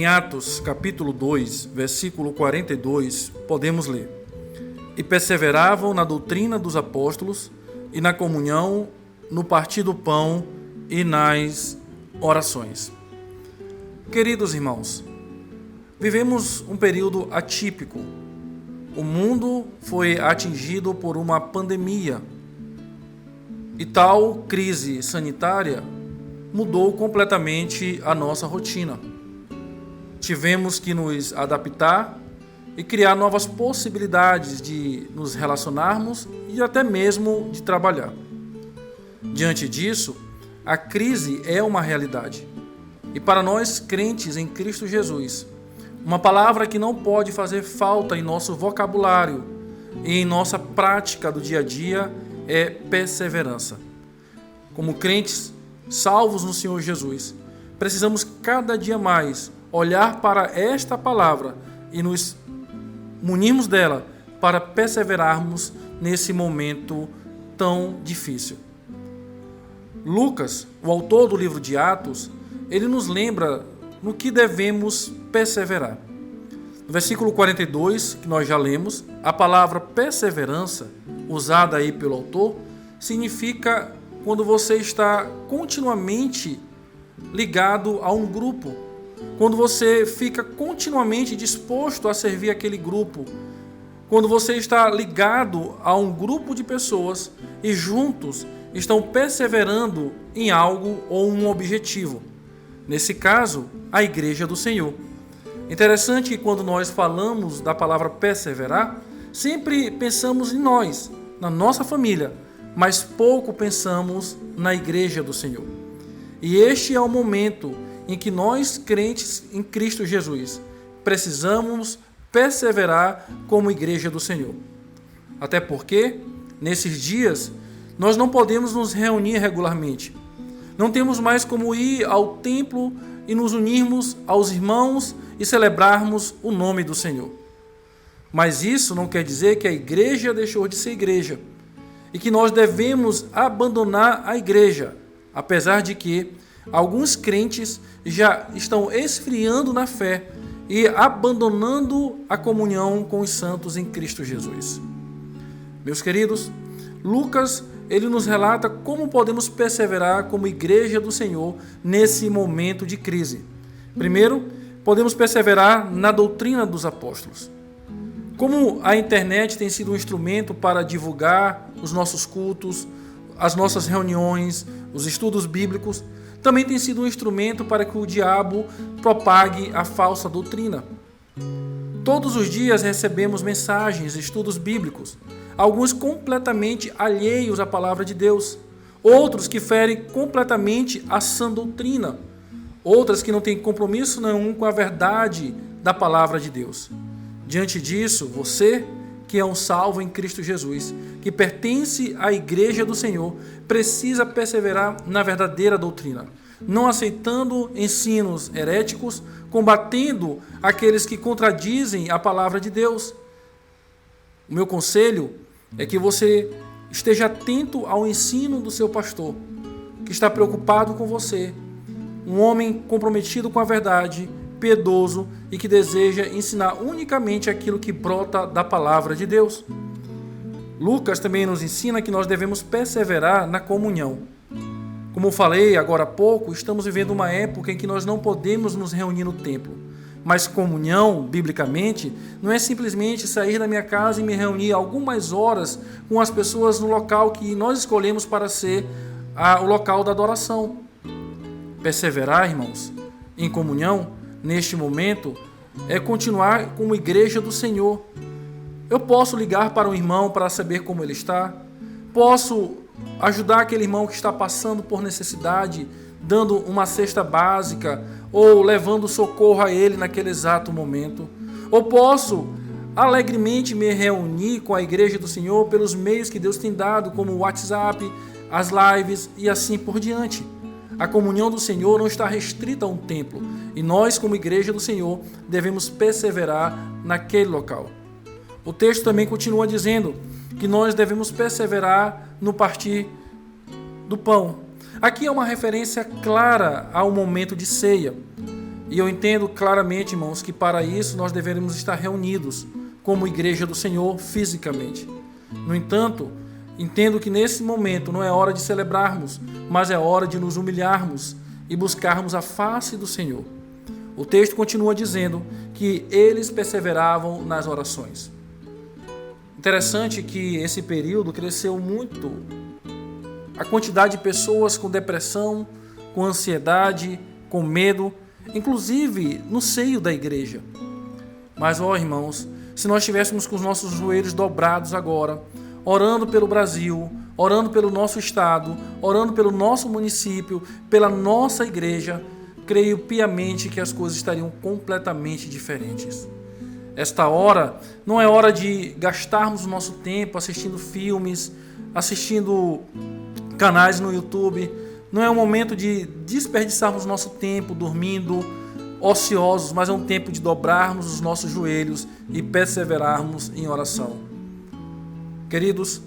Em Atos, capítulo 2, versículo 42, podemos ler: E perseveravam na doutrina dos apóstolos, e na comunhão, no partir do pão e nas orações. Queridos irmãos, vivemos um período atípico. O mundo foi atingido por uma pandemia, e tal crise sanitária mudou completamente a nossa rotina. Tivemos que nos adaptar e criar novas possibilidades de nos relacionarmos e até mesmo de trabalhar. Diante disso, a crise é uma realidade. E para nós, crentes em Cristo Jesus, uma palavra que não pode fazer falta em nosso vocabulário e em nossa prática do dia a dia é perseverança. Como crentes salvos no Senhor Jesus, precisamos cada dia mais olhar para esta palavra e nos munirmos dela para perseverarmos nesse momento tão difícil. Lucas, o autor do livro de Atos, ele nos lembra no que devemos perseverar. No versículo 42, que nós já lemos, a palavra perseverança, usada aí pelo autor, significa quando você está continuamente ligado a um grupo, quando você fica continuamente disposto a servir aquele grupo, quando você está ligado a um grupo de pessoas e juntos estão perseverando em algo ou um objetivo. Nesse caso, a Igreja do Senhor. Interessante que quando nós falamos da palavra perseverar, sempre pensamos em nós, na nossa família, mas pouco pensamos na Igreja do Senhor. E este é o momento em que nós, crentes em Cristo Jesus, precisamos perseverar como Igreja do Senhor. Até porque, nesses dias, nós não podemos nos reunir regularmente. Não temos mais como ir ao templo e nos unirmos aos irmãos e celebrarmos o nome do Senhor. Mas isso não quer dizer que a igreja deixou de ser igreja e que nós devemos abandonar a igreja, apesar de que alguns crentes já estão esfriando na fé e abandonando a comunhão com os santos em Cristo Jesus. Meus queridos, Lucas, ele nos relata como podemos perseverar como igreja do Senhor nesse momento de crise. Primeiro, podemos perseverar na doutrina dos apóstolos. Como a internet tem sido um instrumento para divulgar os nossos cultos, as nossas reuniões, os estudos bíblicos, também tem sido um instrumento para que o diabo propague a falsa doutrina. Todos os dias recebemos mensagens, estudos bíblicos, alguns completamente alheios à palavra de Deus, outros que ferem completamente a sã doutrina, outras que não têm compromisso nenhum com a verdade da palavra de Deus. Diante disso, você, que é um salvo em Cristo Jesus, que pertence à Igreja do Senhor, precisa perseverar na verdadeira doutrina, não aceitando ensinos heréticos, combatendo aqueles que contradizem a palavra de Deus. O meu conselho é que você esteja atento ao ensino do seu pastor, que está preocupado com você, um homem comprometido com a verdade, piedoso e que deseja ensinar unicamente aquilo que brota da palavra de Deus. Lucas também nos ensina que nós devemos perseverar na comunhão. Como falei agora há pouco, estamos vivendo uma época em que nós não podemos nos reunir no templo. Mas comunhão, biblicamente, não é simplesmente sair da minha casa e me reunir algumas horas com as pessoas no local que nós escolhemos para ser o local da adoração. Perseverar, irmãos, em comunhão, neste momento, é continuar como igreja do Senhor. Eu posso ligar para um irmão para saber como ele está, posso ajudar aquele irmão que está passando por necessidade, dando uma cesta básica ou levando socorro a ele naquele exato momento. Ou posso alegremente me reunir com a igreja do Senhor pelos meios que Deus tem dado, como o WhatsApp, as lives e assim por diante. A comunhão do Senhor não está restrita a um templo e nós, como igreja do Senhor, devemos perseverar naquele local. O texto também continua dizendo que nós devemos perseverar no partir do pão. Aqui é uma referência clara ao momento de ceia. E eu entendo claramente, irmãos, que para isso nós deveremos estar reunidos como igreja do Senhor fisicamente. No entanto, entendo que nesse momento não é hora de celebrarmos, mas é hora de nos humilharmos e buscarmos a face do Senhor. O texto continua dizendo que eles perseveravam nas orações. Interessante que esse período cresceu muito a quantidade de pessoas com depressão, com ansiedade, com medo, inclusive no seio da igreja. Mas, irmãos, se nós estivéssemos com os nossos joelhos dobrados agora, orando pelo Brasil, orando pelo nosso estado, orando pelo nosso município, pela nossa igreja, creio piamente que as coisas estariam completamente diferentes. Esta hora não é hora de gastarmos o nosso tempo assistindo filmes, assistindo canais no YouTube. Não é um momento de desperdiçarmos nosso tempo dormindo, ociosos, mas é um tempo de dobrarmos os nossos joelhos e perseverarmos em oração. Queridos,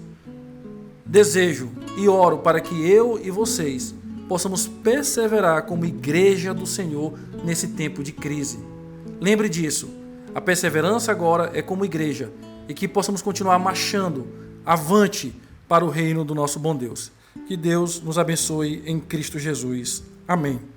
desejo e oro para que eu e vocês possamos perseverar como igreja do Senhor nesse tempo de crise. Lembre disso, a perseverança agora é como igreja e que possamos continuar marchando avante para o reino do nosso bom Deus. Que Deus nos abençoe em Cristo Jesus. Amém.